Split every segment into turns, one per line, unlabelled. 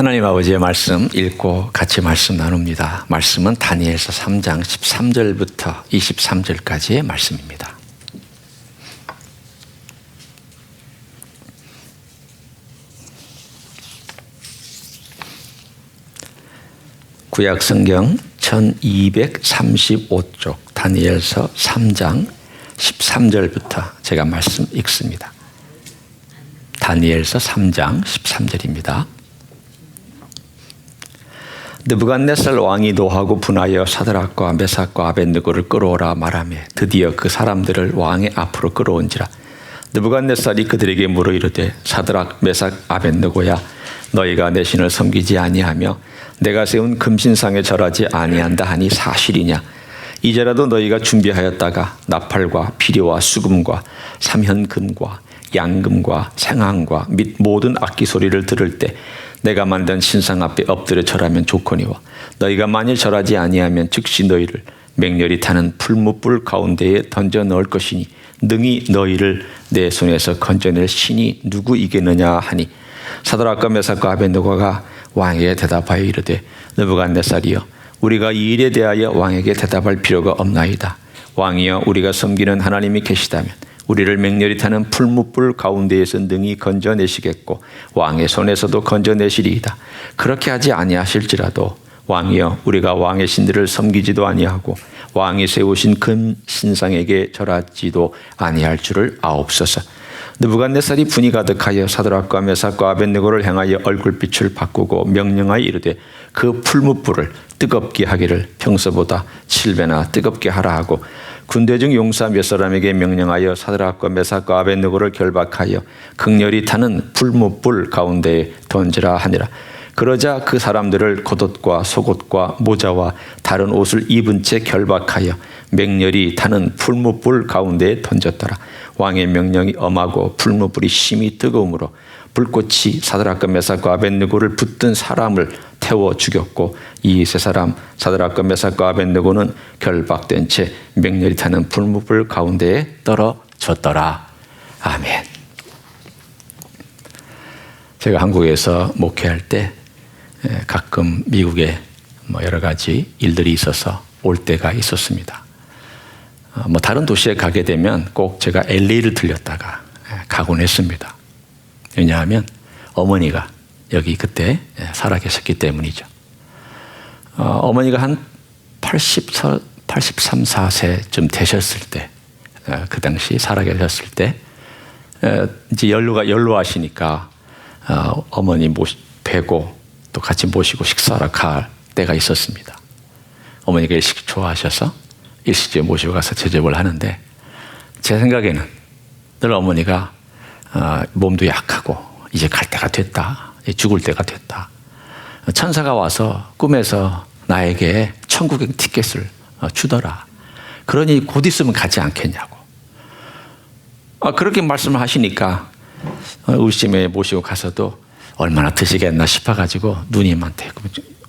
하나님 아버지의 말씀 읽고 같이 말씀 나눕니다. 말씀은 다니엘서 3장 13절부터 23절까지의 말씀입니다. 구약성경 1235쪽 다니엘서 3장 13절부터 제가 말씀 읽습니다. 다니엘서 3장 13절입니다. 느부갓네살 왕이 노하고 분하여 사드락과 메삭과 아벳느고를 끌어오라 말하며 드디어 그 사람들을 왕의 앞으로 끌어온지라. 느부갓네살이 그들에게 물어 이르되 사드락 메삭 아벳느고야, 너희가 내 신을 섬기지 아니하며 내가 세운 금신상에 절하지 아니한다 하니 사실이냐? 이제라도 너희가 준비하였다가 나팔과 피리와 수금과 삼현금과 양금과 생황과 및 모든 악기 소리를 들을 때 내가 만든 신상 앞에 엎드려 절하면 좋거니와 너희가 만일 절하지 아니하면 즉시 너희를 맹렬히 타는 풀무불 가운데에 던져 넣을 것이니 능히 너희를 내 손에서 건져낼 신이 누구이겠느냐 하니 사드락과 메삭과 아벳느고가 왕에게 대답하여 이르되 느부갓네살이여, 우리가 이 일에 대하여 왕에게 대답할 필요가 없나이다. 왕이여, 우리가 섬기는 하나님이 계시다면 우리를 맹렬히 타는 풀무불 가운데에서 능히 건져내시겠고 왕의 손에서도 건져내시리이다. 그렇게 하지 아니하실지라도 왕이여, 우리가 왕의 신들을 섬기지도 아니하고 왕이 세우신 금 신상에게 절하지도 아니할 줄을 아옵소서. 느부갓네살이 분이 가득하여 사드락과 메삭과 아벳느고를 향하여 얼굴빛을 바꾸고 명령하여 이르되 그 풀무불을 뜨겁게 하기를 평소보다 7배나 뜨겁게 하라 하고 군대 중 용사 몇 사람에게 명령하여 사드락과 메삭과 아벳느고를 결박하여 극렬히 타는 풀무불 가운데에 던지라 하니라. 그러자 그 사람들을 겉옷과 속옷과 모자와 다른 옷을 입은 채 결박하여 맹렬히 타는 풀무불 가운데에 던졌더라. 왕의 명령이 엄하고 풀무불이 심히 뜨거움으로 불꽃이 사드락과 메삭과 아벳느고를 붙든 사람을 태워 죽였고 이 세 사람 사드락과 메삭과 아벳느고는 결박된 채 맹렬히 타는 풀무불 가운데에 떨어졌더라. 아멘. 제가 한국에서 목회할 때 가끔 미국에 여러 가지 일들이 있어서 올 때가 있었습니다. 다른 도시에 가게 되면 꼭 제가 LA를 들렸다가 가곤 했습니다. 왜냐하면 어머니가 여기 그때 살아 계셨기 때문이죠. 어머니가 한 83, 4세쯤 되셨을 때, 그 당시 살아 계셨을 때, 이제 연로하시니까 어머니 뵈고 또 같이 모시고 식사하러 갈 때가 있었습니다. 어머니가 일식 좋아하셔서 일식집에 모시고 가서 대접을 하는데 제 생각에는 늘 어머니가 몸도 약하고 이제 갈 때가 됐다, 죽을 때가 됐다, 천사가 와서 꿈에서 나에게 천국의 티켓을 주더라, 그러니 곧 있으면 가지 않겠냐고 그렇게 말씀을 하시니까 의심에 모시고 가서도 얼마나 드시겠나 싶어가지고 누님한테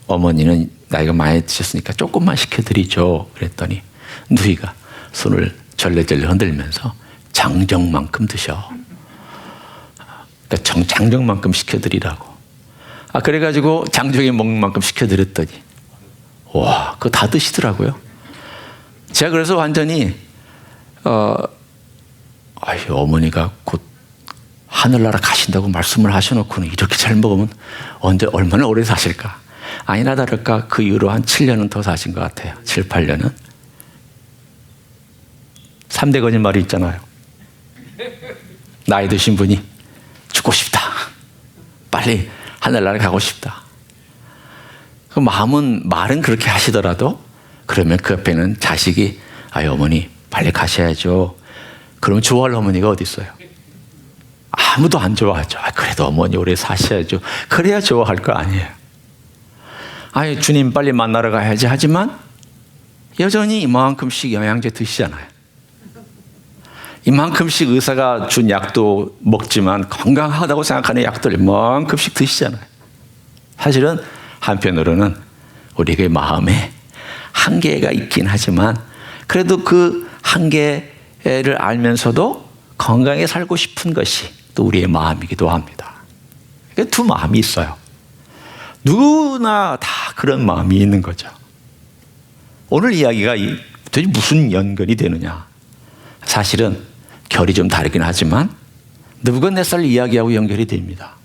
어머니는 나이가 많이 드셨으니까 조금만 시켜드리죠 그랬더니 누이가 손을 절레절레 흔들면서 장정만큼 드셔. 그러니까 장정만큼 시켜드리라고. 그래가지고 장정이 먹는 만큼 시켜드렸더니 와, 그거 다 드시더라고요. 제가 그래서 완전히 어머니가 곧 하늘나라 가신다고 말씀을 하셔놓고는 이렇게 잘 먹으면 언제 얼마나 오래 사실까. 아니나 다를까 그 이후로 한 7년은 더 사신 것 같아요. 7, 8년은. 3대 거짓말이 있잖아요. 나이 드신 분이 죽고 싶다, 빨리 하늘나라 가고 싶다. 그 말은 그렇게 하시더라도 그러면 그 옆에는 자식이 어머니 빨리 가셔야죠. 그러면 좋아할 어머니가 어디 있어요? 아무도 안 좋아하죠. 그래도 어머니 오래 사셔야죠. 그래야 좋아할 거 아니에요. 주님 빨리 만나러 가야지 하지만 여전히 이만큼씩 영양제 드시잖아요. 이만큼씩 의사가 준 약도 먹지만 건강하다고 생각하는 약들 이만큼씩 드시잖아요. 사실은 한편으로는 우리의 마음에 한계가 있긴 하지만 그래도 그 한계를 알면서도 건강하게 살고 싶은 것이 또 우리의 마음이기도 합니다. 두 마음이 있어요. 누구나 다 그런 마음이 있는 거죠. 오늘 이야기가 도대체 무슨 연결이 되느냐? 사실은 결이 좀 다르긴 하지만 느부갓네살 이야기하고 연결이 됩니다.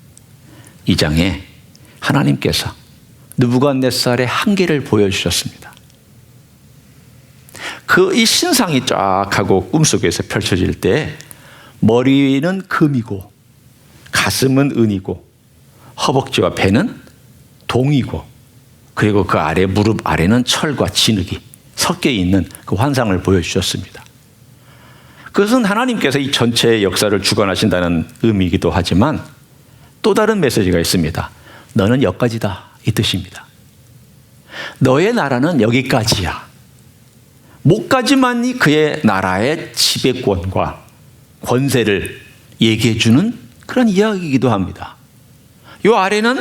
이 장에 하나님께서 느부갓네살의 한계를 보여주셨습니다. 이 신상이 쫙 하고 꿈속에서 펼쳐질 때 머리는 금이고 가슴은 은이고 허벅지와 배는 동이고 그리고 그 아래 무릎 아래는 철과 진흙이 섞여 있는 그 환상을 보여주셨습니다. 그것은 하나님께서 이 전체의 역사를 주관하신다는 의미이기도 하지만 또 다른 메시지가 있습니다. 너는 여기까지다 이 뜻입니다. 너의 나라는 여기까지야. 목까지만이 그의 나라의 지배권과 권세를 얘기해 주는 그런 이야기이기도 합니다. 이 아래는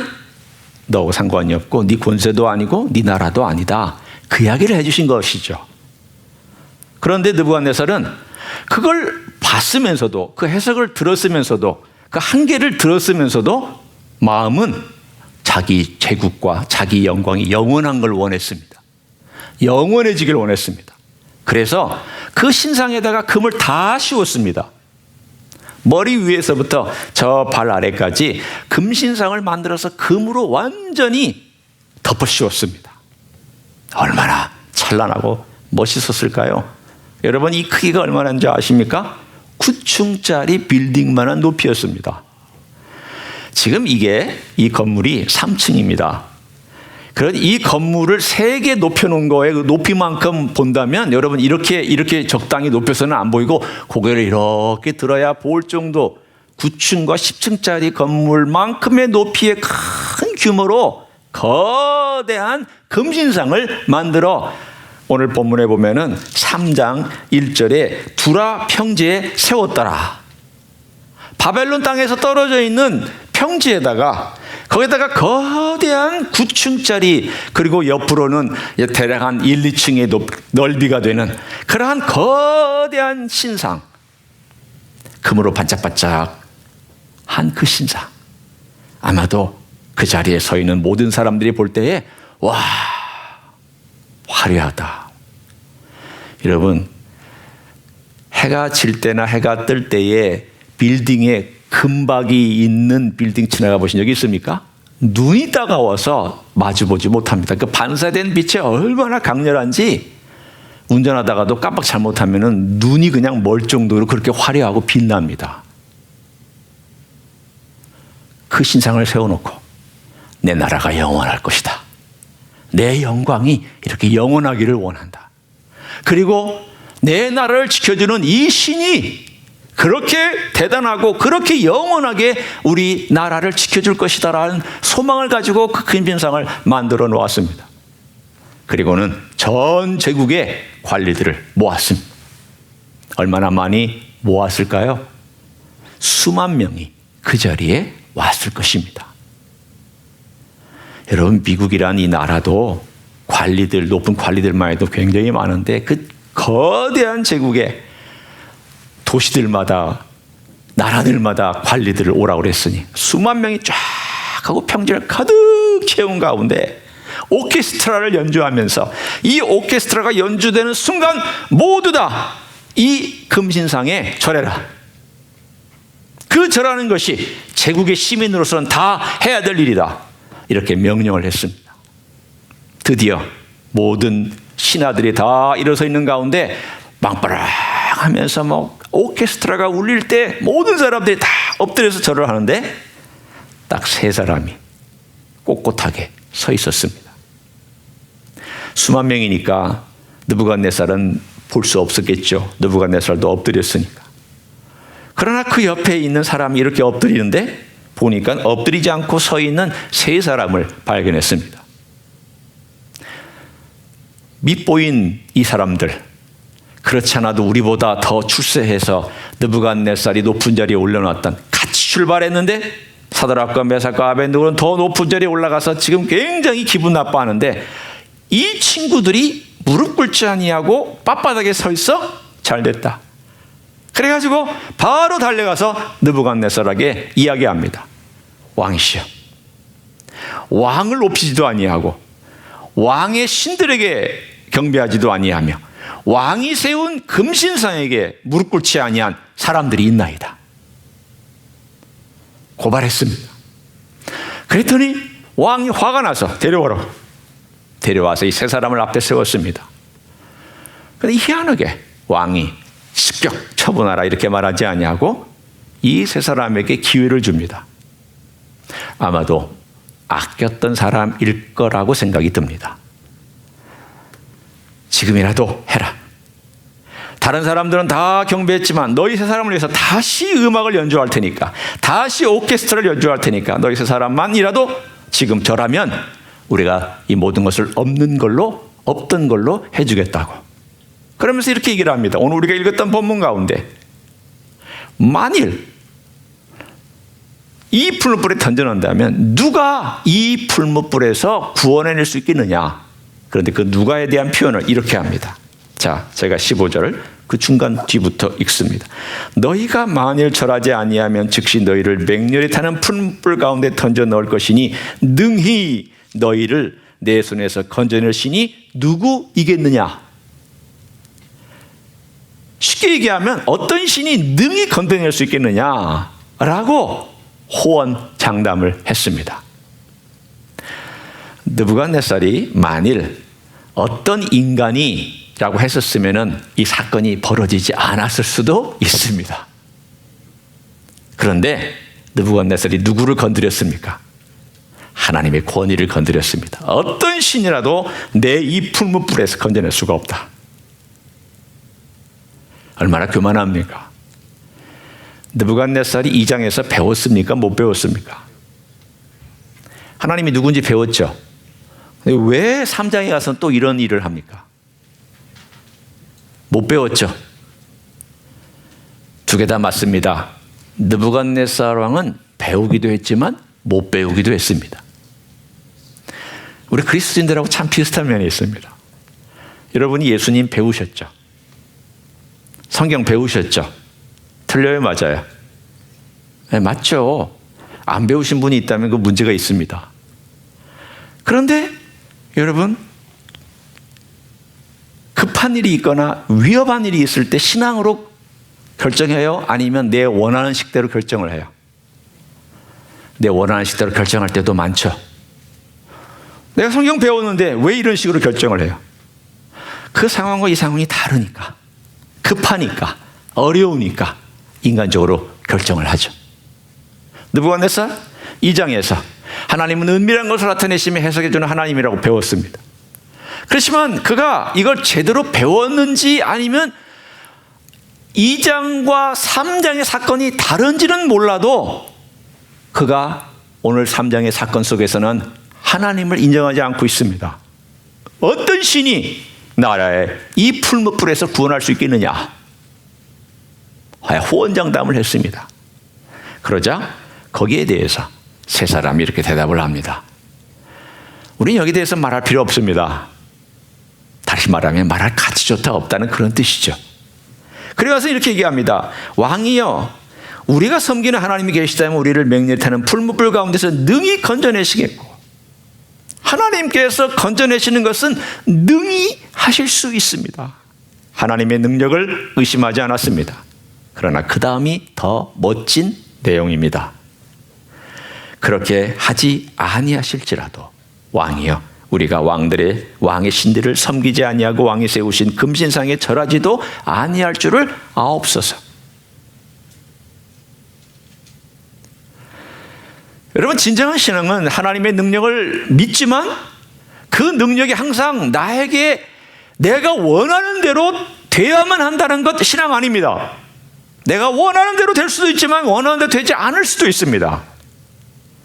너하고 상관이 없고 네 권세도 아니고 네 나라도 아니다. 그 이야기를 해주신 것이죠. 그런데 느부갓네살은 그걸 봤으면서도 그 해석을 들었으면서도 그 한계를 들었으면서도 마음은 자기 제국과 자기 영광이 영원한 걸 원했습니다. 영원해지길 원했습니다. 그래서 그 신상에다가 금을 다 씌웠습니다. 머리 위에서부터 저 발 아래까지 금신상을 만들어서 금으로 완전히 덮어 씌웠습니다. 얼마나 찬란하고 멋있었을까요? 여러분 이 크기가 얼마나인지 아십니까? 9층짜리 빌딩만한 높이였습니다. 지금 이 건물이 3층입니다. 그런데 이 건물을 3개 높여놓은 거에 그 높이만큼 본다면 여러분 이렇게 적당히 높여서는 안 보이고 고개를 이렇게 들어야 볼 정도 9층과 10층짜리 건물만큼의 높이의 큰 규모로 거대한 금신상을 만들어 오늘 본문에 보면은 3장 1절에 두라 평지에 세웠더라. 바벨론 땅에서 떨어져 있는 평지에다가 거기다가 거대한 9층짜리 그리고 옆으로는 대략 한 1, 2층의 넓이가 되는 그러한 거대한 신상, 금으로 반짝반짝한 그 신상, 아마도 그 자리에 서 있는 모든 사람들이 볼 때에 와, 화려하다. 여러분, 해가 질 때나 해가 뜰 때에 빌딩에 금박이 있는 빌딩 지나가 보신 적이 있습니까? 눈이 따가워서 마주보지 못합니다. 그 반사된 빛이 얼마나 강렬한지 운전하다가도 깜빡 잘못하면 눈이 그냥 멀 정도로 그렇게 화려하고 빛납니다. 그 신상을 세워놓고 내 나라가 영원할 것이다. 내 영광이 이렇게 영원하기를 원한다. 그리고 내 나라를 지켜주는 이 신이 그렇게 대단하고 그렇게 영원하게 우리 나라를 지켜줄 것이다라는 소망을 가지고 그 금신상을 만들어 놓았습니다. 그리고는 전 제국의 관리들을 모았습니다. 얼마나 많이 모았을까요? 수만 명이 그 자리에 왔을 것입니다. 여러분, 미국이란 이 나라도 관리들, 높은 관리들만 해도 굉장히 많은데 그 거대한 제국에 도시들마다 나라들마다 관리들을 오라고 그랬으니 수만 명이 쫙 하고 평지를 가득 채운 가운데 오케스트라를 연주하면서 이 오케스트라가 연주되는 순간 모두 다 이 금신상에 절해라. 그 절하는 것이 제국의 시민으로서는 다 해야 될 일이다. 이렇게 명령을 했습니다. 드디어 모든 신하들이 다 일어서 있는 가운데 빵빠락하면서 오케스트라가 울릴 때 모든 사람들이 다 엎드려서 절을 하는데 딱 3사람이 꼿꼿하게 서 있었습니다. 수만 명이니까 느부갓네살은 볼 수 없었겠죠. 느부갓네살도 엎드렸으니까. 그러나 그 옆에 있는 사람이 이렇게 엎드리는데 보니까 엎드리지 않고 서 있는 3사람을 발견했습니다. 밉보인 이 사람들, 그렇지 않아도 우리보다 더 출세해서 느부갓네살이 높은 자리에 올려놨던, 같이 출발했는데 사드락과 메삭과 아벤느고는 더 높은 자리에 올라가서 지금 굉장히 기분 나빠하는데 이 친구들이 무릎 꿇지 아니하고 빳빳하게 서 있어? 잘됐다. 그래가지고 바로 달려가서 느부갓네살에게 이야기합니다. 왕이시여, 왕을 높이지도 아니하고 왕의 신들에게 경배하지도 아니하며 왕이 세운 금신상에게 무릎 꿇지 아니한 사람들이 있나이다. 고발했습니다. 그랬더니 왕이 화가 나서 데려와서 이 세 사람을 앞에 세웠습니다. 그런데 희한하게 왕이 습격 처분하라 이렇게 말하지 아니하고 이 세 사람에게 기회를 줍니다. 아마도 아꼈던 사람일 거라고 생각이 듭니다. 지금이라도 해라. 다른 사람들은 다 경배했지만 너희 세 사람을 위해서 다시 음악을 연주할 테니까, 다시 오케스트라를 연주할 테니까 너희 세 사람만이라도 지금 절하면 우리가 이 모든 것을 없던 걸로 해주겠다고. 그러면서 이렇게 얘기를 합니다. 오늘 우리가 읽었던 본문 가운데 만일 이 풀무불에 던져놓는다면 누가 이 풀무불에서 구원해낼 수 있겠느냐. 그런데 그 누가에 대한 표현을 이렇게 합니다. 자, 제가 15절 그 중간 뒤부터 읽습니다. 너희가 만일 절하지 아니하면 즉시 너희를 맹렬히 타는 풀무불 가운데 던져 넣을 것이니 능히 너희를 내 손에서 건져낼 신이 누구 이겠느냐. 쉽게 얘기하면 어떤 신이 능히 건져낼 수 있겠느냐라고 호언장담을 했습니다. 느부갓네살이 만일 어떤 인간이라고 했었으면 이 사건이 벌어지지 않았을 수도 있습니다. 그런데 느부갓네살이 누구를 건드렸습니까? 하나님의 권위를 건드렸습니다. 어떤 신이라도 내 이 풀무불에서 건져낼 수가 없다. 얼마나 교만합니까? 느부갓네살이 2장에서 배웠습니까? 못 배웠습니까? 하나님이 누군지 배웠죠. 왜 3장에 가서 또 이런 일을 합니까? 못 배웠죠. 두 개 다 맞습니다. 느부갓네살 왕은 배우기도 했지만 못 배우기도 했습니다. 우리 그리스도인들하고 참 비슷한 면이 있습니다. 여러분이 예수님 배우셨죠? 성경 배우셨죠? 틀려요, 맞아요? 네, 맞죠. 안 배우신 분이 있다면 그 문제가 있습니다. 그런데 여러분, 급한 일이 있거나 위험한 일이 있을 때 신앙으로 결정해요? 아니면 내 원하는 식대로 결정을 해요? 내 원하는 식대로 결정할 때도 많죠. 내가 성경 배웠는데 왜 이런 식으로 결정을 해요? 그 상황과 이 상황이 다르니까, 급하니까, 어려우니까 인간적으로 결정을 하죠. 느부갓네살 2장에서 하나님은 은밀한 것을 나타내시며 해석해주는 하나님이라고 배웠습니다. 그렇지만 그가 이걸 제대로 배웠는지 아니면 2장과 3장의 사건이 다른지는 몰라도 그가 오늘 3장의 사건 속에서는 하나님을 인정하지 않고 있습니다. 어떤 신이 나라에 이 풀무불에서 구원할 수 있겠느냐? 호언장담을 했습니다. 그러자 거기에 대해서 세 사람이 이렇게 대답을 합니다. 우리는 여기에 대해서 말할 필요 없습니다. 다시 말하면 말할 가치조차 없다는 그런 뜻이죠. 그래서 이렇게 얘기합니다. 왕이여, 우리가 섬기는 하나님이 계시다면 우리를 맹렬히 타는 풀무불 가운데서 능히 건져내시겠고, 하나님께서 건져내시는 것은 능히 하실 수 있습니다. 하나님의 능력을 의심하지 않았습니다. 그러나 그 다음이 더 멋진 내용입니다. 그렇게 하지 아니하실지라도 왕이여, 우리가 왕의 신들을 섬기지 아니하고 왕이 세우신 금신상에 절하지도 아니할 줄을 아옵소서. 여러분, 진정한 신앙은 하나님의 능력을 믿지만 그 능력이 항상 나에게 내가 원하는 대로 돼야만 한다는 것 신앙 아닙니다. 내가 원하는 대로 될 수도 있지만 원하는 대로 되지 않을 수도 있습니다.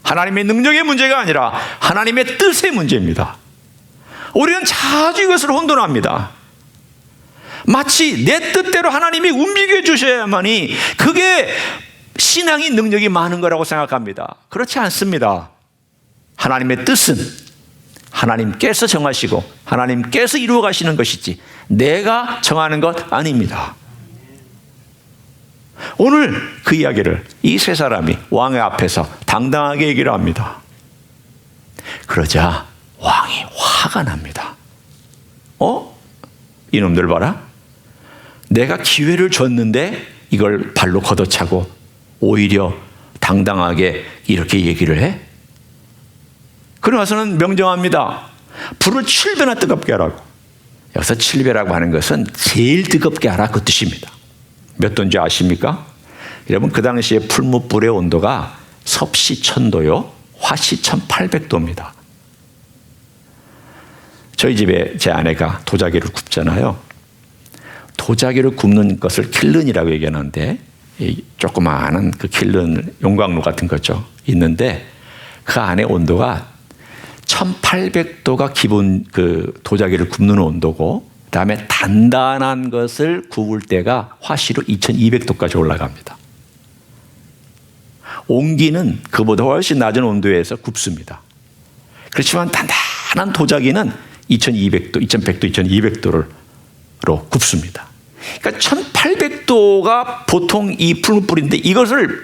하나님의 능력의 문제가 아니라 하나님의 뜻의 문제입니다. 우리는 자주 이것을 혼돈합니다. 마치 내 뜻대로 하나님이 움직여 주셔야만이 그게 신앙이 능력이 많은 거라고 생각합니다. 그렇지 않습니다. 하나님의 뜻은 하나님께서 정하시고 하나님께서 이루어 가시는 것이지 내가 정하는 것 아닙니다. 오늘 그 이야기를 이 세 사람이 왕의 앞에서 당당하게 얘기를 합니다. 그러자 왕이 화가 납니다. 이놈들 봐라. 내가 기회를 줬는데 이걸 발로 걷어차고 오히려 당당하게 이렇게 얘기를 해? 그러고서는 명령합니다. 불을 7배나 뜨겁게 하라고. 여기서 7배라고 하는 것은 제일 뜨겁게 하라 그 뜻입니다. 몇 도인지 아십니까? 여러분, 그 당시에 풀무불의 온도가 섭씨 1000도요, 화씨 1800도입니다. 저희 집에 제 아내가 도자기를 굽잖아요. 도자기를 굽는 것을 킬른이라고 얘기하는데, 조그마한 그 킬른, 용광로 같은 거죠. 있는데 그 안에 온도가 1800도가 기본 그 도자기를 굽는 온도고, 그 다음에 단단한 것을 굽을 때가 화씨로 2200도까지 올라갑니다. 옹기는 그보다 훨씬 낮은 온도에서 굽습니다. 그렇지만 단단한 도자기는 2200도, 2100도, 2200도로 굽습니다. 그러니까 1800도가 보통 이 풀무불인데 이것을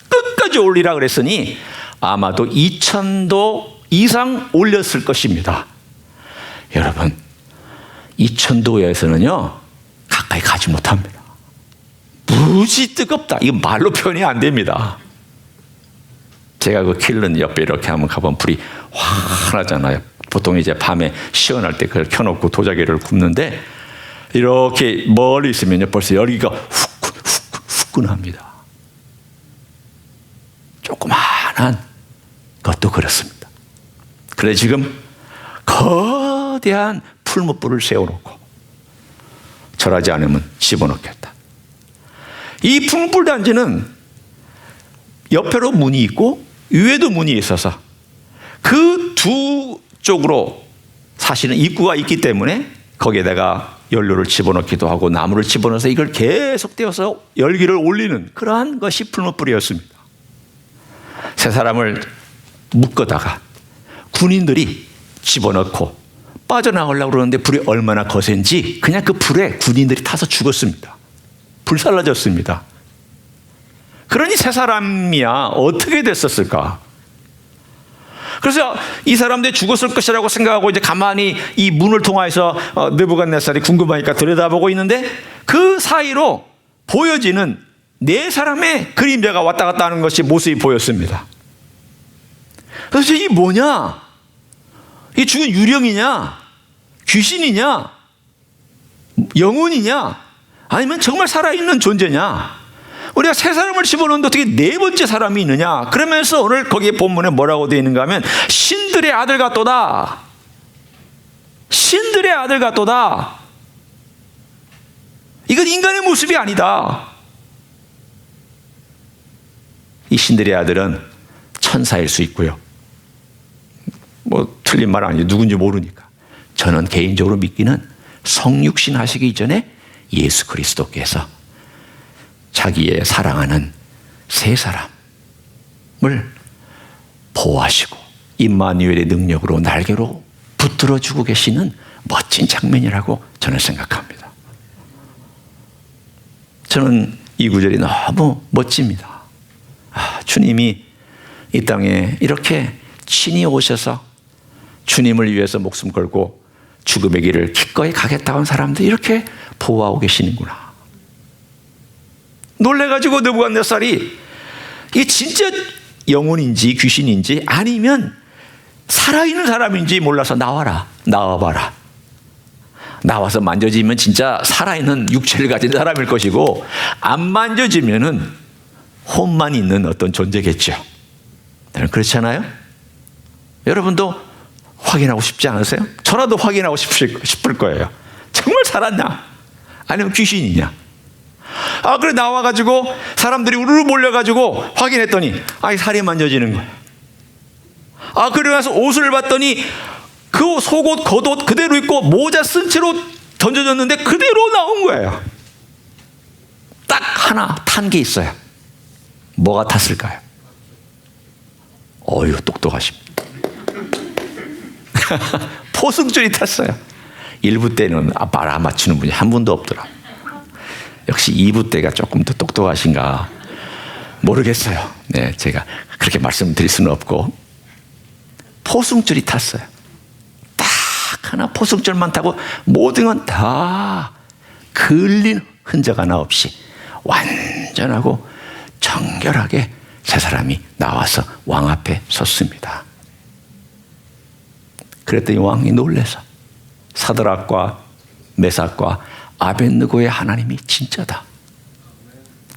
끝까지 올리라 그랬으니 아마도 2000도 이상 올렸을 것입니다. 여러분, 2000도에서는요 가까이 가지 못합니다. 무지 뜨겁다. 이거 말로 표현이 안 됩니다. 제가 그 킬른 옆에 이렇게 한번 가보면 불이 환하잖아요. 보통 이제 밤에 시원할 때 그걸 켜놓고 도자기를 굽는데 이렇게 멀리 있으면요 벌써 열기가 후끈합니다. 조그마한 것도 그렇습니다. 그래 지금 거대한 풀무불을 세워놓고 절하지 않으면 집어넣겠다. 이 풀무불 단지는 옆에로 문이 있고 위에도 문이 있어서 그 두 쪽으로 사실은 입구가 있기 때문에 거기에다가 연료를 집어넣기도 하고 나무를 집어넣어서 이걸 계속 떼어서 열기를 올리는 그러한 것이 풀무불이었습니다. 세 사람을 묶어다가 군인들이 집어넣고 빠져나가려고 그러는데 불이 얼마나 거센지 그냥 그 불에 군인들이 타서 죽었습니다. 불살라졌습니다. 그러니 세 사람이야 어떻게 됐었을까? 그래서 이 사람들이 죽었을 것이라고 생각하고 이제 가만히 이 문을 통해서 느부갓네살이 궁금하니까 들여다보고 있는데 그 사이로 보여지는 네 사람의 그림자가 왔다 갔다 하는 것이 모습이 보였습니다. 그래서 이게 뭐냐? 이 죽은 유령이냐? 귀신이냐? 영혼이냐? 아니면 정말 살아있는 존재냐? 우리가 세 사람을 집어넣는데 어떻게 네 번째 사람이 있느냐? 그러면서 오늘 거기에 본문에 뭐라고 되어 있는가 하면 신들의 아들 같도다. 신들의 아들 같도다. 이건 인간의 모습이 아니다. 이 신들의 아들은 천사일 수 있고요. 뭐 틀린 말 아니죠. 누군지 모르니까. 저는 개인적으로 믿기는 성육신 하시기 이전에 예수 그리스도께서 자기의 사랑하는 세 사람을 보호하시고 임마누엘의 능력으로 날개로 붙들어주고 계시는 멋진 장면이라고 저는 생각합니다. 저는 이 구절이 너무 멋집니다. 주님이 이 땅에 이렇게 친히 오셔서 주님을 위해서 목숨 걸고 죽음의 길을 기꺼이 가겠다고 한 사람들이 이렇게 보호하고 계시는구나. 놀래가지고 느부갓네살이 이게 진짜 영혼인지 귀신인지 아니면 살아있는 사람인지 몰라서 나와봐라. 나와서 만져지면 진짜 살아있는 육체를 가진 사람일 것이고 안 만져지면은 혼만 있는 어떤 존재겠죠. 그렇잖아요? 여러분도 확인하고 싶지 않으세요? 저라도 확인하고 싶을 거예요. 정말 살았냐? 아니면 귀신이냐? 그래 나와가지고 사람들이 우르르 몰려가지고 확인했더니 살이 만져지는 거예요. 그러면서 옷을 봤더니 그 속옷 겉옷 그대로 입고 모자 쓴 채로 던져졌는데 그대로 나온 거예요. 딱 하나 탄 게 있어요. 뭐가 탔을까요? 어휴 똑똑하십니다. 포승줄이 탔어요. 1부 때는 알아맞히는 분이 한 분도 없더라. 역시 2부 때가 조금 더 똑똑하신가 모르겠어요. 네, 제가 그렇게 말씀드릴 수는 없고 포승줄이 탔어요. 딱 하나 포승줄만 타고 모든 건 다 걸린 흔적 하나 없이 완전하고 정결하게 세 사람이 나와서 왕 앞에 섰습니다. 그랬더니 왕이 놀라서 사드락과 메삭과 아벳느고의 하나님이 진짜다.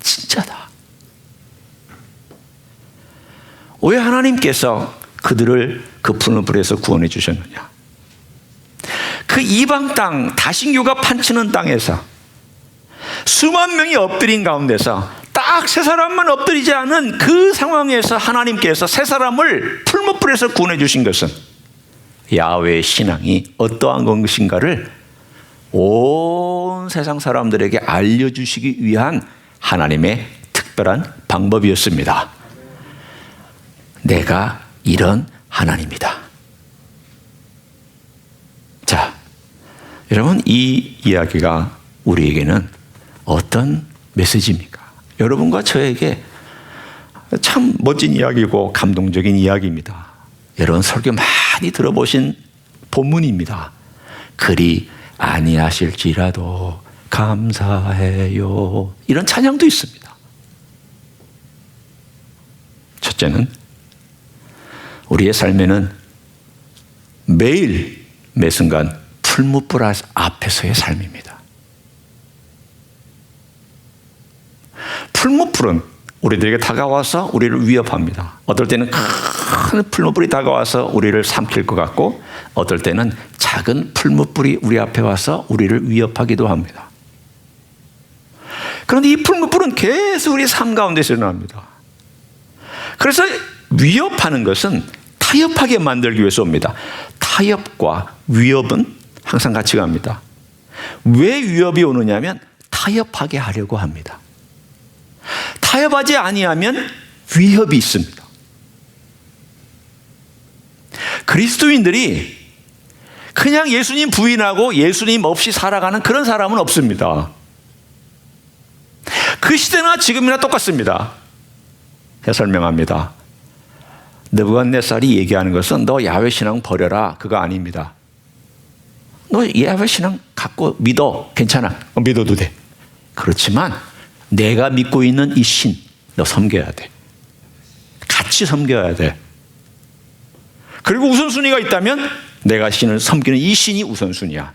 진짜다. 왜 하나님께서 그들을 그 푸른 불에서 구원해 주셨느냐? 그 이방 땅, 다신교가 판치는 땅에서 수만 명이 엎드린 가운데서 딱 세 사람만 엎드리지 않은 그 상황에서 하나님께서 세 사람을 풀무불에서 구원해 주신 것은 야훼의 신앙이 어떠한 것인가를 온 세상 사람들에게 알려주시기 위한 하나님의 특별한 방법이었습니다. 내가 이런 하나님이다. 자, 여러분, 이 이야기가 우리에게는 어떤 메시지입니까? 여러분과 저에게 참 멋진 이야기고 감동적인 이야기입니다. 여러분 설교 많이 들어보신 본문입니다. 그리 아니하실지라도 감사해요. 이런 찬양도 있습니다. 첫째는 우리의 삶에는 매일 매 순간 풀무불 앞에서의 삶입니다. 풀무불은 우리들에게 다가와서 우리를 위협합니다. 어떨 때는 큰 풀무불이 다가와서 우리를 삼킬 것 같고 어떨 때는 작은 풀무불이 우리 앞에 와서 우리를 위협하기도 합니다. 그런데 이 풀무불은 계속 우리 삶 가운데서 일어납니다. 그래서 위협하는 것은 타협하게 만들기 위해서 옵니다. 타협과 위협은 항상 같이 갑니다. 왜 위협이 오느냐면 타협하게 하려고 합니다. 타협하지 아니하면 위협이 있습니다. 그리스도인들이 그냥 예수님 부인하고 예수님 없이 살아가는 그런 사람은 없습니다. 그 시대나 지금이나 똑같습니다. 제가 설명합니다. 느부갓네살이 얘기하는 것은 너 야훼 신앙 버려라, 그거 아닙니다. 너 야훼 신앙 갖고 믿어, 괜찮아, 믿어도 돼. 그렇지만 내가 믿고 있는 이 신 너 섬겨야 돼. 같이 섬겨야 돼. 그리고 우선순위가 있다면 내가 신을 섬기는 이 신이 우선순위야.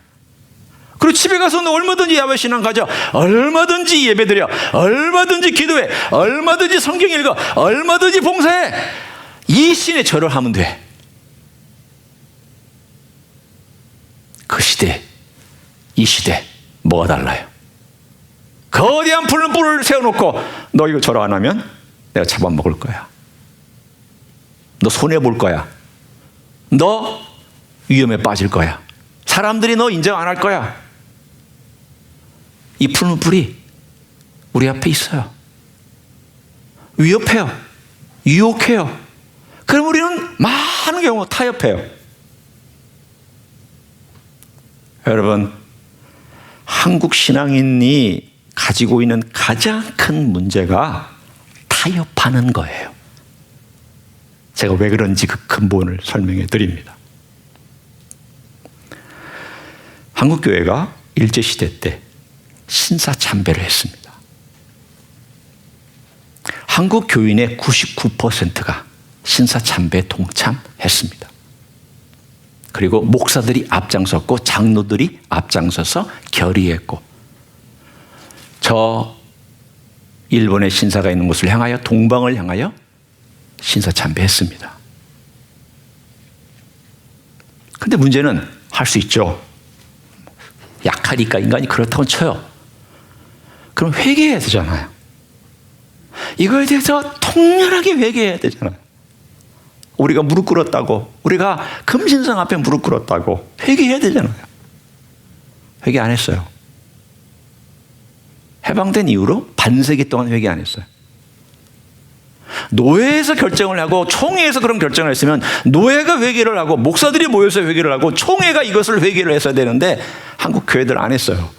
그리고 집에 가서 너 얼마든지 야훼 신앙 가져, 얼마든지 예배드려, 얼마든지 기도해, 얼마든지 성경 읽어, 얼마든지 봉사해. 이 신에 절을 하면 돼. 그 시대, 이 시대 뭐가 달라요? 거대한 풀무불을 세워놓고 너 이거 절 안 하면 내가 잡아먹을 거야. 너 손해볼 거야. 너 위험에 빠질 거야. 사람들이 너 인정 안 할 거야. 이 풀무불이 우리 앞에 있어요. 위협해요. 유혹해요. 그럼 우리는 많은 경우 타협해요. 여러분, 한국 신앙인이 가지고 있는 가장 큰 문제가 타협하는 거예요. 제가 왜 그런지 그 근본을 설명해 드립니다. 한국교회가 일제시대 때 신사참배를 했습니다. 한국 교인의 99%가 신사참배에 동참했습니다. 그리고 목사들이 앞장섰고 장로들이 앞장서서 결의했고 저 일본의 신사가 있는 곳을 향하여 동방을 향하여 신사참배했습니다. 그런데 문제는 할 수 있죠. 약하니까 인간이 그렇다고 쳐요. 그럼 회개해야 되잖아요. 이거에 대해서 통렬하게 회개해야 되잖아요. 우리가 무릎 꿇었다고, 우리가 금신상 앞에 무릎 꿇었다고 회개해야 되잖아요. 회개 안 했어요. 해방된 이후로 반세기 동안 회개 안 했어요. 노회에서 결정을 하고 총회에서 그런 결정을 했으면 노회가 회개를 하고 목사들이 모여서 회개를 하고 총회가 이것을 회개를 했어야 되는데 한국 교회들 안 했어요.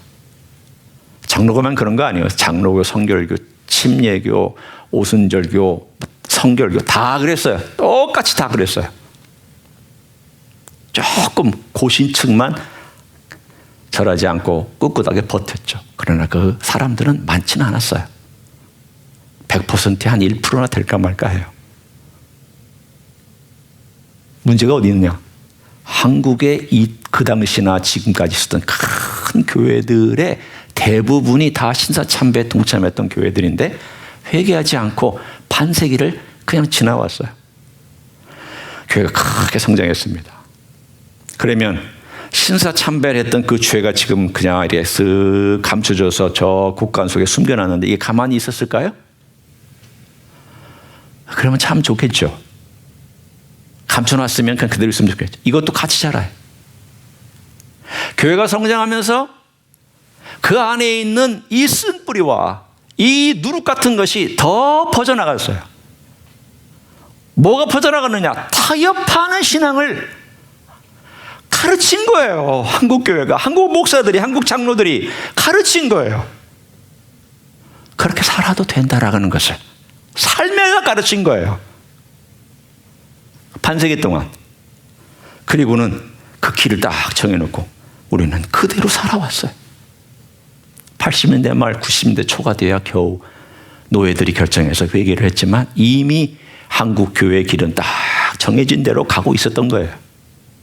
장로교만 그런 거 아니에요. 장로교, 성결교, 침례교, 오순절교, 성결교 다 그랬어요. 똑같이 다 그랬어요. 조금 고신층만 절하지 않고 꿋꿋하게 버텼죠. 그러나 그 사람들은 많지는 않았어요. 100%에 한 1%나 될까 말까 해요. 문제가 어디 있느냐? 한국의 그 당시나 지금까지 있었던 큰 교회들의 대부분이 다 신사참배에 동참했던 교회들인데 회개하지 않고 반세기를 그냥 지나왔어요. 교회가 크게 성장했습니다. 그러면 신사참배를 했던 그 죄가 지금 그냥 이렇게 쓱 감춰져서 저 국간 속에 숨겨놨는데 이게 가만히 있었을까요? 그러면 참 좋겠죠. 감춰놨으면 그냥 그대로 있으면 좋겠죠. 이것도 같이 자라요. 교회가 성장하면서 그 안에 있는 이 쓴뿌리와 이 누룩 같은 것이 더 퍼져나갔어요. 뭐가 퍼져나갔느냐? 타협하는 신앙을 가르친 거예요. 한국 교회가, 한국 목사들이, 한국 장로들이 가르친 거예요. 그렇게 살아도 된다라는 것을 삶에서 가르친 거예요. 반세기 동안. 그리고는 그 길을 딱 정해놓고 우리는 그대로 살아왔어요. 80년대 말 90년대 초가 돼야 겨우 노예들이 결정해서 회개를 했지만 이미 한국 교회의 길은 딱 정해진 대로 가고 있었던 거예요.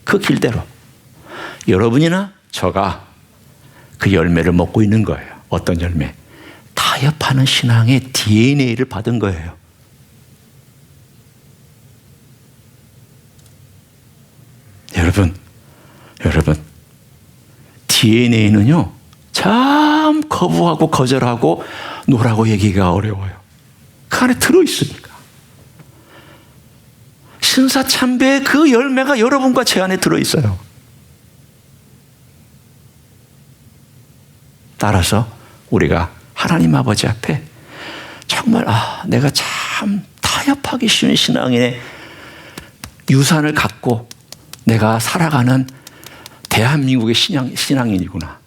그 길대로. 여러분이나 저가 그 열매를 먹고 있는 거예요. 어떤 열매? 타협하는 신앙의 DNA를 받은 거예요. 여러분, DNA는요, 참 거부하고 거절하고 노라고 얘기가 어려워요. 그 안에 들어있으니까. 신사참배의 그 열매가 여러분과 제 안에 들어있어요. 따라서 우리가 하나님 아버지 앞에 정말 내가 참 타협하기 쉬운 신앙의 유산을 갖고 내가 살아가는 대한민국의 신앙인이구나.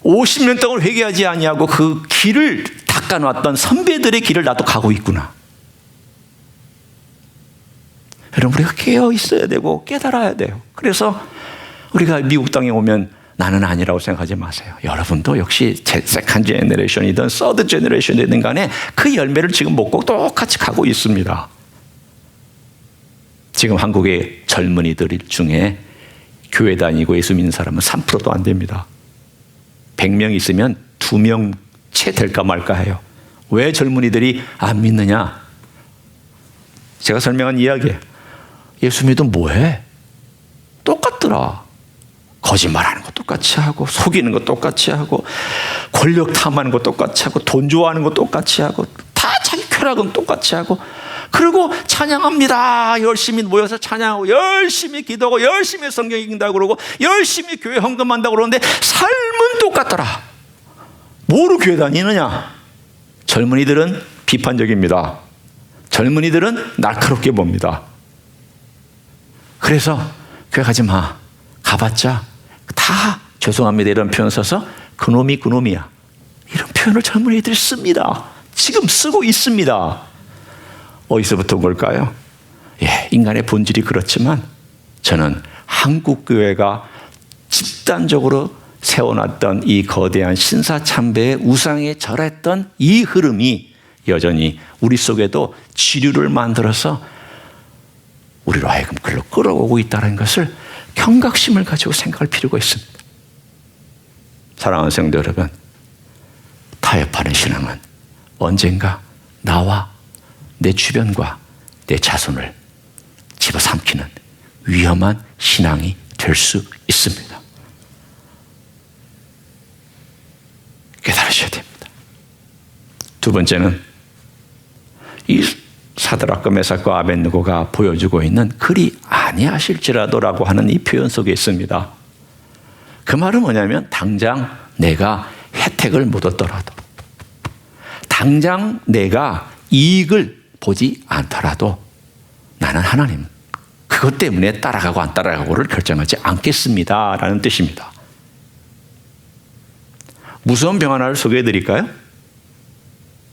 50년 동안 회개하지 아니하고 그 길을 닦아놨던 선배들의 길을 나도 가고 있구나. 여러분, 우리가 깨어 있어야 되고 깨달아야 돼요. 그래서 우리가 미국 땅에 오면 나는 아니라고 생각하지 마세요. 여러분도 역시 세컨드 제너레이션이든 서드 제너레이션이든 간에 그 열매를 지금 먹고 똑같이 가고 있습니다. 지금 한국의 젊은이들 중에 교회 다니고 예수 믿는 사람은 3%도 안 됩니다. 100명 있으면 2명 채 될까 말까 해요. 왜 젊은이들이 안 믿느냐? 제가 설명한 이야기예요. 예수 믿으면 뭐해? 똑같더라. 거짓말하는 거 똑같이 하고, 속이는 거 똑같이 하고, 권력 탐하는 거 똑같이 하고, 돈 좋아하는 거 똑같이 하고, 다 자기 쾌락은 똑같이 하고, 그리고 찬양합니다. 열심히 모여서 찬양하고, 열심히 기도하고, 열심히 성경 읽는다고 그러고, 열심히 교회 헌금한다고 그러는데 삶은 똑같더라. 뭐로 교회 다니느냐? 젊은이들은 비판적입니다. 젊은이들은 날카롭게 봅니다. 그래서 교회 가지 마. 가봤자 다 죄송합니다 이런 표현 써서 그놈이 그놈이야. 이런 표현을 젊은이들이 씁니다. 지금 쓰고 있습니다. 어디서부터 온 걸까요? 인간의 본질이 그렇지만 저는 한국 교회가 집단적으로 세워놨던 이 거대한 신사참배의 우상에 절했던 이 흐름이 여전히 우리 속에도 지류를 만들어서 우리로 하여금 그걸로 끌어오고 있다는 것을 경각심을 가지고 생각할 필요가 있습니다. 사랑하는 성도 여러분, 타협하는 신앙은 언젠가 나와 내 주변과 내 자손을 집어삼키는 위험한 신앙이 될 수 있습니다. 깨달으셔야 됩니다. 두 번째는 이 사드락과 메삭과 아벳느고가 보여주고 있는 그리 아니하실지라도라고 하는 이 표현 속에 있습니다. 그 말은 뭐냐면 당장 내가 혜택을 못 얻더라도, 당장 내가 이익을 보지 않더라도 나는 하나님 그것 때문에 따라가고 안 따라가고를 결정하지 않겠습니다 라는 뜻입니다. 무서운 병 하나를 소개해 드릴까요?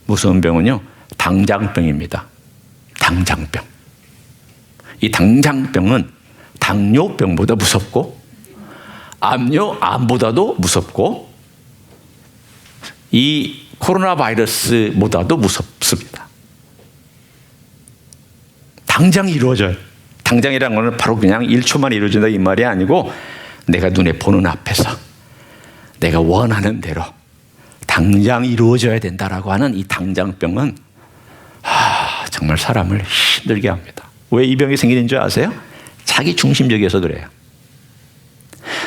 무서운 병은요, 당장병입니다. 당장병. 이 당장병은 당뇨병보다 무섭고 암보다도 무섭고 이 코로나 바이러스보다도 무섭습니다. 당장 이루어져요. 당장이라는 것은 바로 그냥 1초만 이루어진다 이 말이 아니고 내가 눈에 보는 앞에서 내가 원하는 대로 당장 이루어져야 된다라고 하는 이 당장병은 정말 사람을 힘들게 합니다. 왜 이 병이 생기는 줄 아세요? 자기 중심적이어서 그래요.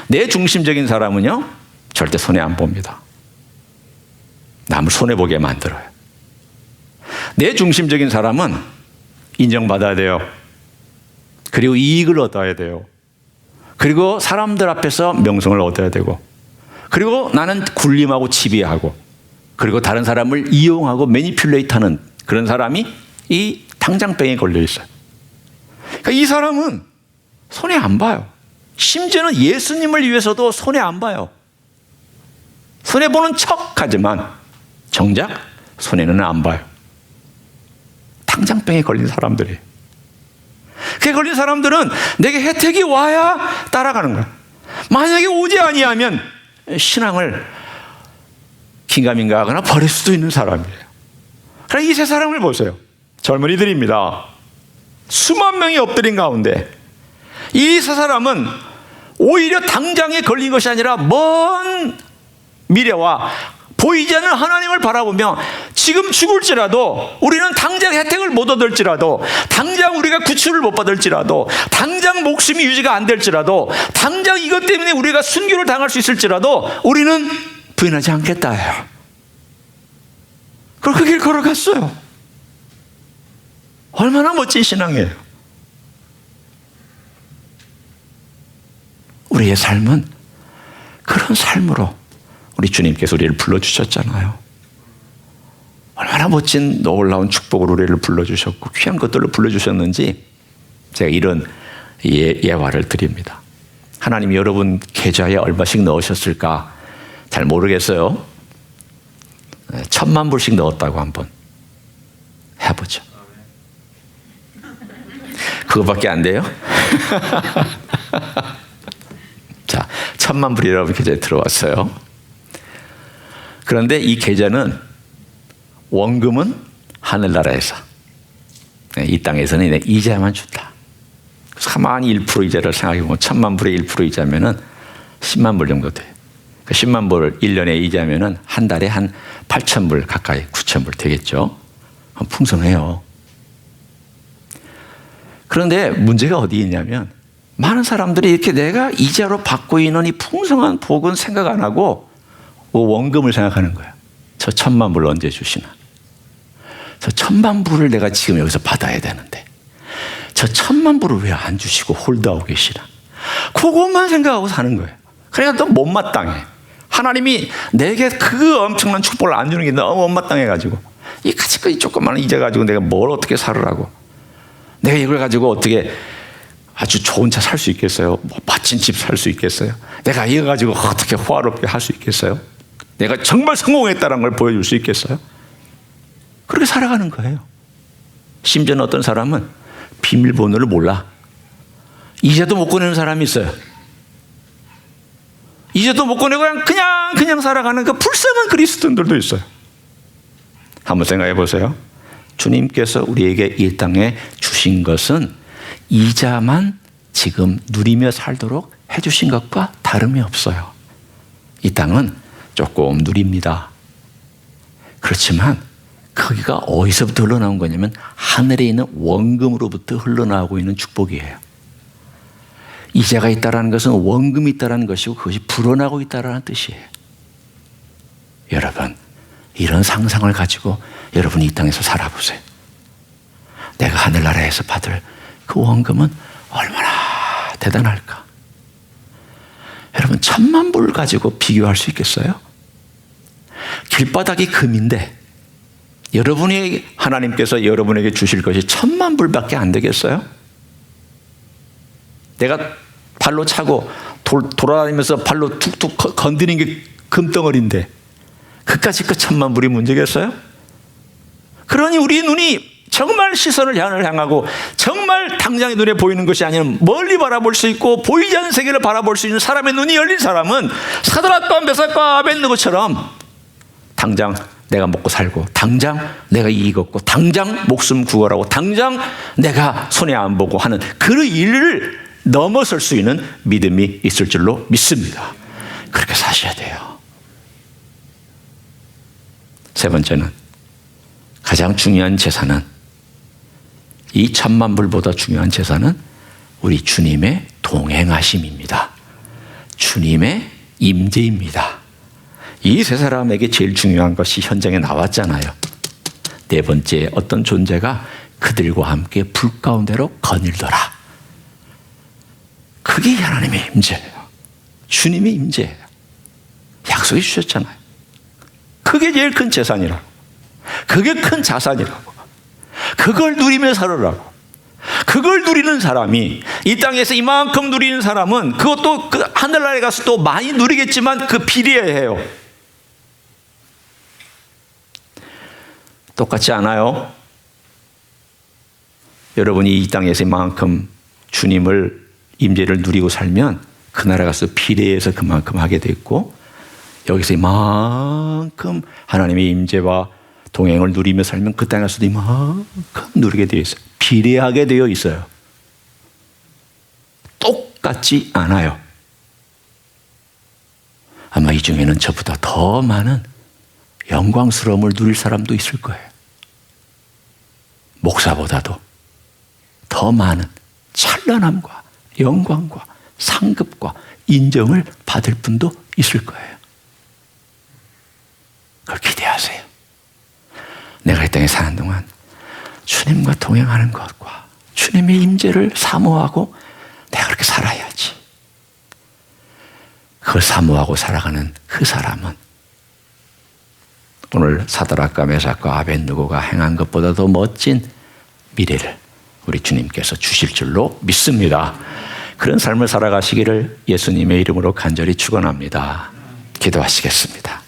내 중심적인 사람은요 절대 손해 안 봅니다. 남을 손해보게 만들어요. 내 중심적인 사람은 인정받아야 돼요. 그리고 이익을 얻어야 돼요. 그리고 사람들 앞에서 명성을 얻어야 되고, 그리고 나는 군림하고 지배하고, 그리고 다른 사람을 이용하고 매니퓰레이트하는 그런 사람이 이 당장병에 걸려 있어요. 그러니까 이 사람은 손해 안 봐요. 심지어는 예수님을 위해서도 손해 안 봐요. 손해 보는 척하지만 정작 손해는 안 봐요. 당장병에 걸린 사람들이에요. 그에 걸린 사람들은 내게 혜택이 와야 따라가는 거야. 만약에 오지 아니하면 신앙을 긴가민가 하거나 버릴 수도 있는 사람이에요. 그러나 이 세 사람을 보세요. 젊은이들입니다. 수만 명이 엎드린 가운데 이 세 사람은 오히려 당장에 걸린 것이 아니라 먼 미래와 보이지 않는 하나님을 바라보며 지금 죽을지라도, 우리는 당장 혜택을 못 얻을지라도, 당장 우리가 구출을 못 받을지라도, 당장 목숨이 유지가 안 될지라도, 당장 이것 때문에 우리가 순교를 당할 수 있을지라도 우리는 부인하지 않겠다예요. 그리고 그 길 걸어갔어요. 얼마나 멋진 신앙이에요. 우리의 삶은 그런 삶으로 우리 주님께서 우리를 불러주셨잖아요. 얼마나 멋진 놀라운 축복으로 우리를 불러주셨고 귀한 것들로 불러주셨는지 제가 이런 예화를 드립니다. 하나님이 여러분 계좌에 얼마씩 넣으셨을까 잘 모르겠어요. 1,000만 불씩 넣었다고 한번 해보죠. 그거밖에 안 돼요? 자, 1,000만 불이 여러분 계좌에 들어왔어요. 그런데 이 계좌는 원금은 하늘나라에서, 이 땅에서는 이자만 준다. 가만히 1% 이자를 생각해보면 1,000만 불의 1% 이자면은 10만 불 정도 돼요. 10만 불 1년에 이자면은 한 달에 한 8,000불 가까이 9,000불 되겠죠. 풍성해요. 그런데 문제가 어디 있냐면 많은 사람들이 이렇게 내가 이자로 받고 있는 이 풍성한 복은 생각 안 하고 원금을 생각하는 거예요. 저 1,000만 불 언제 주시나? 저 1,000만 불을 내가 지금 여기서 받아야 되는데 저 1,000만 불을 왜 안 주시고 홀드하고 계시나? 그것만 생각하고 사는 거예요. 그러니까 또 못마땅해. 하나님이 내게 그 엄청난 축복을 안 주는 게 너무 못마땅해가지고 이 가지고 조그마한 이자 가지고 내가 뭘 어떻게 살으라고, 내가 이걸 가지고 어떻게 아주 좋은 차 살 수 있겠어요? 뭐 멋진 집 살 수 있겠어요? 내가 이거 가지고 어떻게 호화롭게 할 수 있겠어요? 내가 정말 성공했다는 걸 보여줄 수 있겠어요? 그렇게 살아가는 거예요. 심지어는 어떤 사람은 비밀번호를 몰라. 이자도 못 꺼내는 사람이 있어요. 이자도 못 꺼내고 그냥 살아가는 그 불쌍한 그리스도인들도 있어요. 한번 생각해 보세요. 주님께서 우리에게 이 땅에 주신 것은 이자만 지금 누리며 살도록 해주신 것과 다름이 없어요. 이 땅은 조금 누립니다. 그렇지만 거기가 어디서부터 흘러나온 거냐면 하늘에 있는 원금으로부터 흘러나오고 있는 축복이에요. 이자가 있다는 것은 원금이 있다는 것이고 그것이 불어나고 있다는 뜻이에요. 여러분, 이런 상상을 가지고 여러분이 이 땅에서 살아보세요. 내가 하늘나라에서 받을 그 원금은 얼마나 대단할까? 여러분, 1,000만 불 가지고 비교할 수 있겠어요? 길바닥이 금인데 여러분이 하나님께서 여러분에게 주실 것이 1,000만 불밖에 안 되겠어요? 내가 발로 차고 돌아다니면서 발로 툭툭 건드리는 게 금덩어리인데 그까짓 그 1,000만 불이 문제겠어요? 그러니 우리 눈이 정말 시선을 하늘을 향하고 정말 당장의 눈에 보이는 것이 아니면 멀리 바라볼 수 있고 보이지 않는 세계를 바라볼 수 있는 사람의 눈이 열린 사람은 사드락과 메삭과 아벳느고처럼 당장 내가 먹고 살고 당장 내가 이익 얻고 당장 목숨 구걸하고 당장 내가 손해 안 보고 하는 그 일을 넘어설 수 있는 믿음이 있을 줄로 믿습니다. 그렇게 사셔야 돼요. 세 번째는, 가장 중요한 제사는, 이 천만불보다 중요한 제사는 우리 주님의 동행하심입니다. 주님의 임재입니다. 이 세 사람에게 제일 중요한 것이 현장에 나왔잖아요. 네 번째, 어떤 존재가 그들과 함께 불 가운데로 거닐더라. 그게 하나님의 임재예요. 주님의 임재예요. 약속해 주셨잖아요. 그게 제일 큰 재산이라고. 그게 큰 자산이라고. 그걸 누리며 살으라고. 그걸 누리는 사람이, 이 땅에서 이만큼 누리는 사람은 그것도 그 하늘나라에 가서 또 많이 누리겠지만 그 비례해요. 똑같지 않아요? 여러분이 이 땅에서 이만큼 주님을 임재를 누리고 살면 그 나라 가서 비례해서 그만큼 하게 돼 있고, 여기서 이만큼 하나님의 임재와 동행을 누리며 살면 그 땅에 가서도 이만큼 누리게 되어 있어요. 비례하게 되어 있어요. 똑같지 않아요. 아마 이 중에는 저보다 더 많은 영광스러움을 누릴 사람도 있을 거예요. 목사보다도 더 많은 찬란함과 영광과 상급과 인정을 받을 분도 있을 거예요. 그걸 기대하세요. 내가 이 땅에 사는 동안 주님과 동행하는 것과 주님의 임재를 사모하고 내가 그렇게 살아야지. 그걸 사모하고 살아가는 그 사람은 오늘 사드락과 메삭과 아벳느고가 행한 것보다 더 멋진 미래를 우리 주님께서 주실 줄로 믿습니다. 그런 삶을 살아가시기를 예수님의 이름으로 간절히 축원합니다. 기도하시겠습니다.